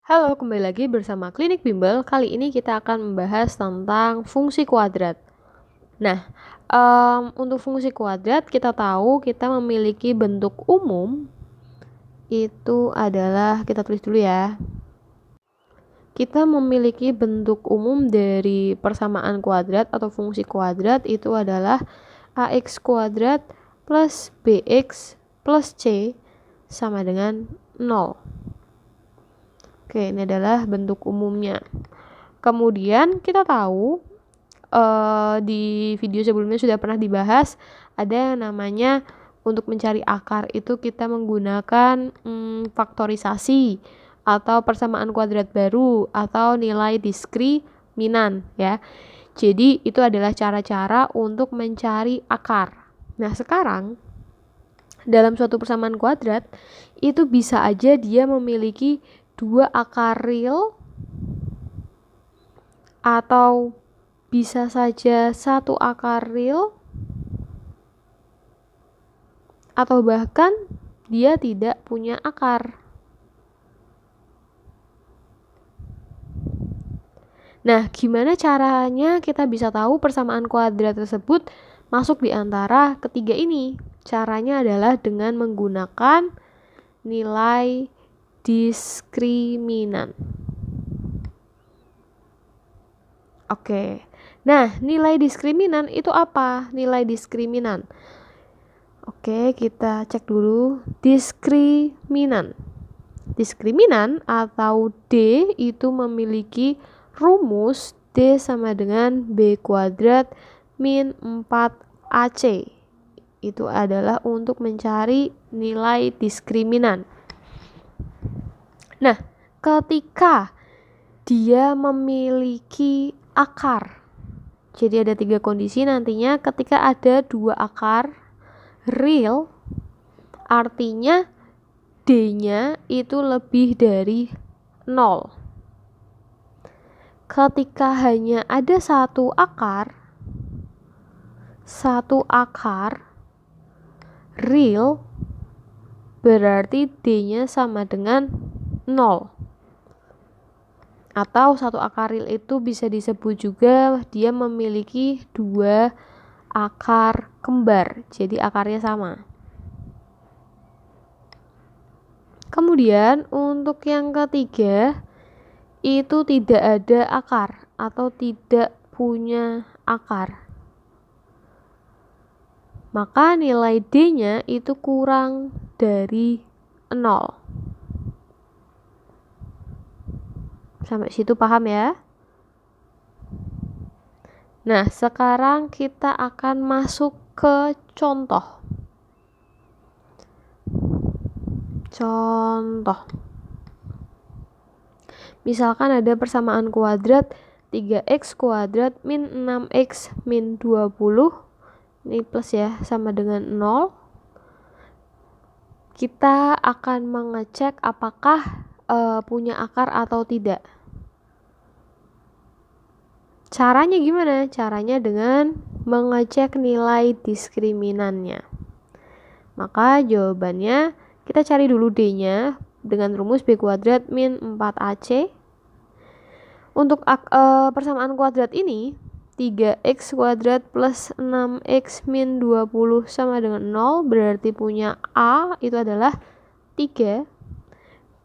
Halo, kembali lagi bersama Klinik Bimbel. Kali ini kita akan membahas tentang fungsi kuadrat. Nah, untuk fungsi kuadrat kita tahu kita memiliki bentuk umum itu adalah, kita tulis dulu ya. Kita memiliki bentuk umum dari persamaan kuadrat atau fungsi kuadrat itu adalah ax kuadrat plus bx plus c sama dengan 0. Oke, ini adalah bentuk umumnya. Kemudian kita tahu di video sebelumnya sudah pernah dibahas ada yang namanya untuk mencari akar itu kita menggunakan faktorisasi atau persamaan kuadrat baru atau nilai diskriminan ya. Jadi itu adalah cara-cara untuk mencari akar. Nah, sekarang dalam suatu persamaan kuadrat itu bisa aja dia memiliki dua akar real atau bisa saja satu akar real atau bahkan dia tidak punya akar. Nah, gimana caranya kita bisa tahu persamaan kuadrat tersebut masuk di antara ketiga ini? Caranya adalah dengan menggunakan nilai diskriminan. Oke. Nah, nilai diskriminan itu apa? Nilai diskriminan. Oke, kita cek dulu. Diskriminan. Diskriminan atau D itu memiliki rumus D sama dengan B kuadrat min 4AC. Itu adalah untuk mencari nilai diskriminan. Nah, ketika dia memiliki akar, jadi ada 3 kondisi nantinya. Ketika ada 2 akar real, artinya D-nya itu lebih dari 0. Ketika hanya ada satu akar real, berarti D-nya sama dengan 0. Atau satu akar real itu bisa disebut juga dia memiliki 2 akar kembar, jadi akarnya sama. Kemudian untuk yang ketiga itu tidak ada akar atau tidak punya akar. Maka nilai D-nya itu kurang dari 0. Sampai situ paham ya? Nah, sekarang kita akan masuk ke contoh. Misalkan ada persamaan kuadrat 3x kuadrat min 6x min 20. Ini plus ya, sama dengan 0. Kita akan mengecek apakah punya akar atau tidak. Caranya gimana? Caranya dengan mengecek nilai diskriminannya. Maka jawabannya kita cari dulu D-nya dengan rumus B kuadrat min 4AC. Untuk persamaan kuadrat ini 3x kuadrat plus 6x min 20 sama dengan 0, berarti punya A itu adalah 3,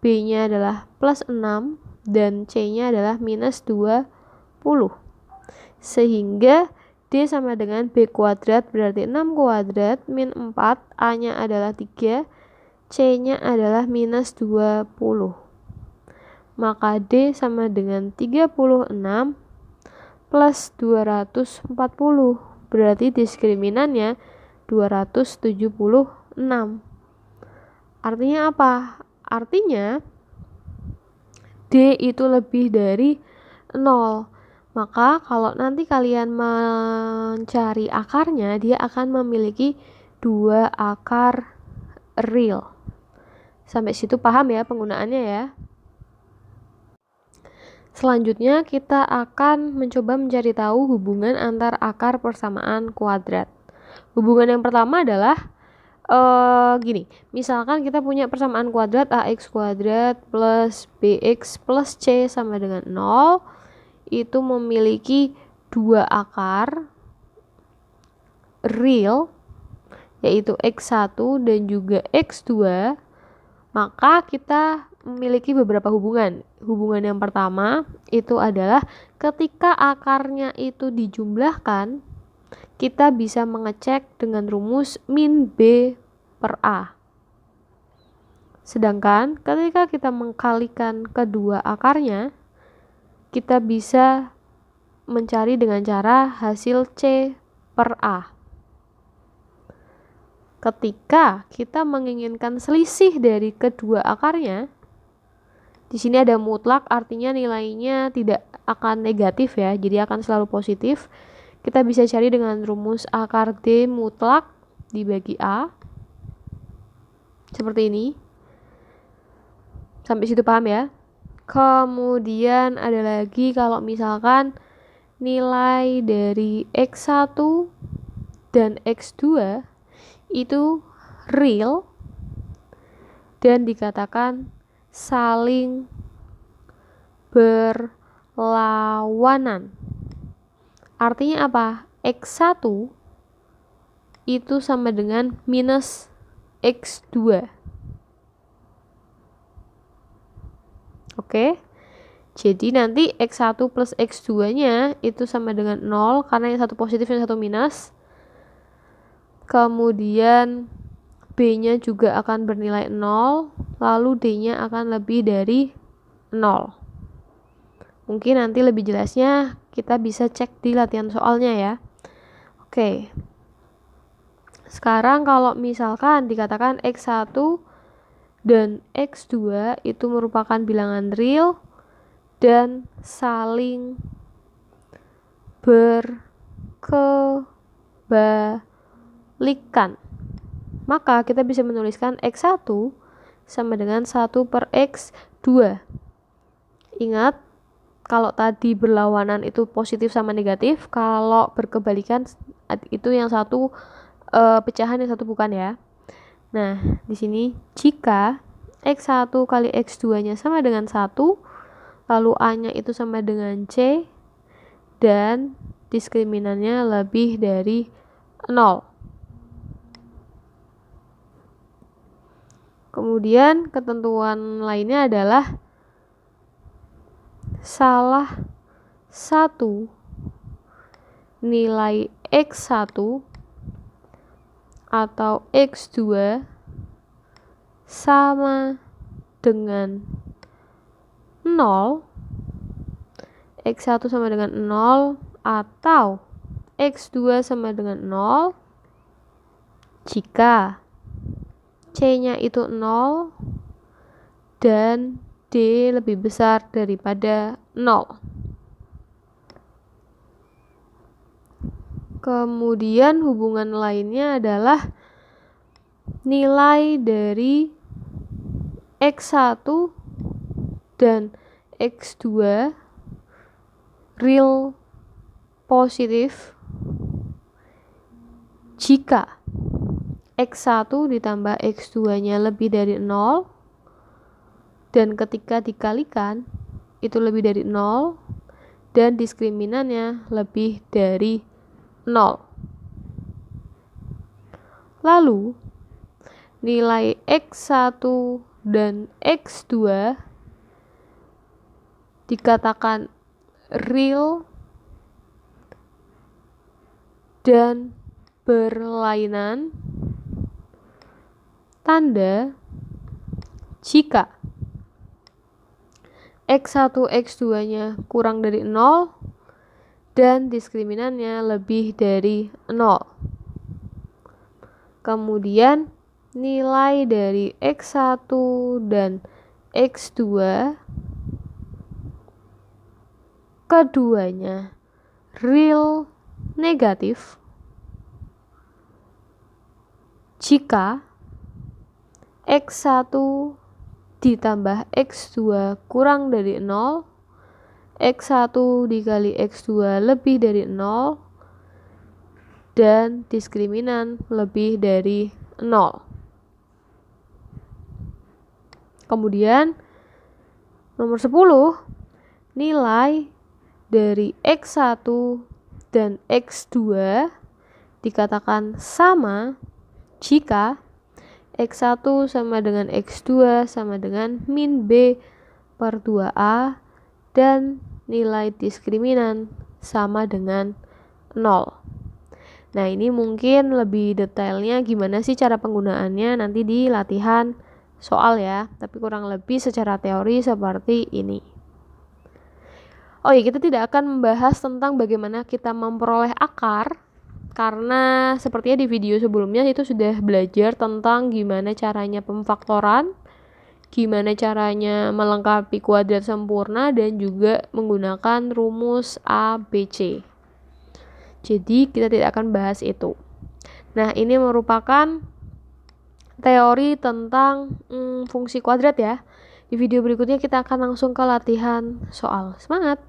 B-nya adalah plus 6, dan C-nya adalah minus 20. Sehingga D sama dengan B kuadrat berarti 6 kuadrat min 4, A-nya adalah 3, C-nya adalah minus 20. Maka D sama dengan 36 plus 240. Berarti diskriminannya 276. Artinya apa? Artinya D itu lebih dari 0. Maka kalau nanti kalian mencari akarnya, dia akan memiliki 2 akar real. Sampai situ paham ya penggunaannya ya? Selanjutnya kita akan mencoba mencari tahu hubungan antar akar persamaan kuadrat. Hubungan yang pertama adalah Gini, misalkan kita punya persamaan kuadrat ax kuadrat plus bx plus c sama dengan 0, itu memiliki dua akar real, yaitu x1 dan juga x2, maka kita memiliki beberapa hubungan. Hubungan yang pertama itu adalah ketika akarnya itu dijumlahkan, kita bisa mengecek dengan rumus min B per A. Sedangkan ketika kita mengkalikan kedua akarnya, kita bisa mencari dengan cara hasil C per A. Ketika kita menginginkan selisih dari kedua akarnya, di sini ada mutlak, artinya nilainya tidak akan negatif ya, jadi akan selalu positif. Kita bisa cari dengan rumus akar D mutlak dibagi A. Seperti ini. Sampai situ paham ya? Kemudian ada lagi kalau misalkan nilai dari X1 dan X2 itu real dan dikatakan saling berlawanan. Artinya apa? X1 itu sama dengan minus X2. Oke. Jadi nanti X1 plus X2-nya itu sama dengan 0 karena yang satu positif yang satu minus. Kemudian B-nya juga akan bernilai 0, lalu D-nya akan lebih dari 0. Mungkin nanti lebih jelasnya kita bisa cek di latihan soalnya ya. Oke. Sekarang kalau misalkan dikatakan X1 dan X2 itu merupakan bilangan real dan saling berkebalikan, maka kita bisa menuliskan X1 sama dengan 1 per X2. Ingat, kalau tadi berlawanan itu positif sama negatif, kalau berkebalikan itu yang satu pecahan, yang satu bukan ya. Nah, di sini jika X1 kali X2-nya sama dengan 1, lalu A-nya itu sama dengan C, dan diskriminannya lebih dari 0. Kemudian ketentuan lainnya adalah salah satu nilai X1 atau X2 sama dengan 0, X1 sama dengan 0 atau X2 sama dengan 0 jika C-nya itu 0 dan D lebih besar daripada 0. Kemudian hubungan lainnya adalah nilai dari X1 dan X2 real positif jika X1 ditambah X2-nya lebih dari 0 dan ketika dikalikan itu lebih dari 0 dan diskriminannya lebih dari 0. Lalu nilai X1 dan X2 dikatakan real dan berlainan tanda jika X1, X2-nya kurang dari 0 dan diskriminannya lebih dari 0. Kemudian nilai dari X1 dan X2 keduanya real negatif jika X1 ditambah X2 kurang dari 0, X1 dikali X2 lebih dari 0, dan diskriminan lebih dari 0. Kemudian nomor 10, nilai dari X1 dan X2 dikatakan sama jika X1 sama dengan X2 sama dengan min B per 2A dan nilai diskriminan sama dengan 0. Nah, ini mungkin lebih detailnya gimana sih cara penggunaannya nanti di latihan soal ya, tapi kurang lebih secara teori seperti ini. Oh ya, kita tidak akan membahas tentang bagaimana kita memperoleh akar, karena sepertinya di video sebelumnya itu sudah belajar tentang gimana caranya pemfaktoran, gimana caranya melengkapi kuadrat sempurna, dan juga menggunakan rumus ABC. Jadi kita tidak akan bahas itu. Nah, ini merupakan teori tentang fungsi kuadrat ya. Di video berikutnya kita akan langsung ke latihan soal. Semangat!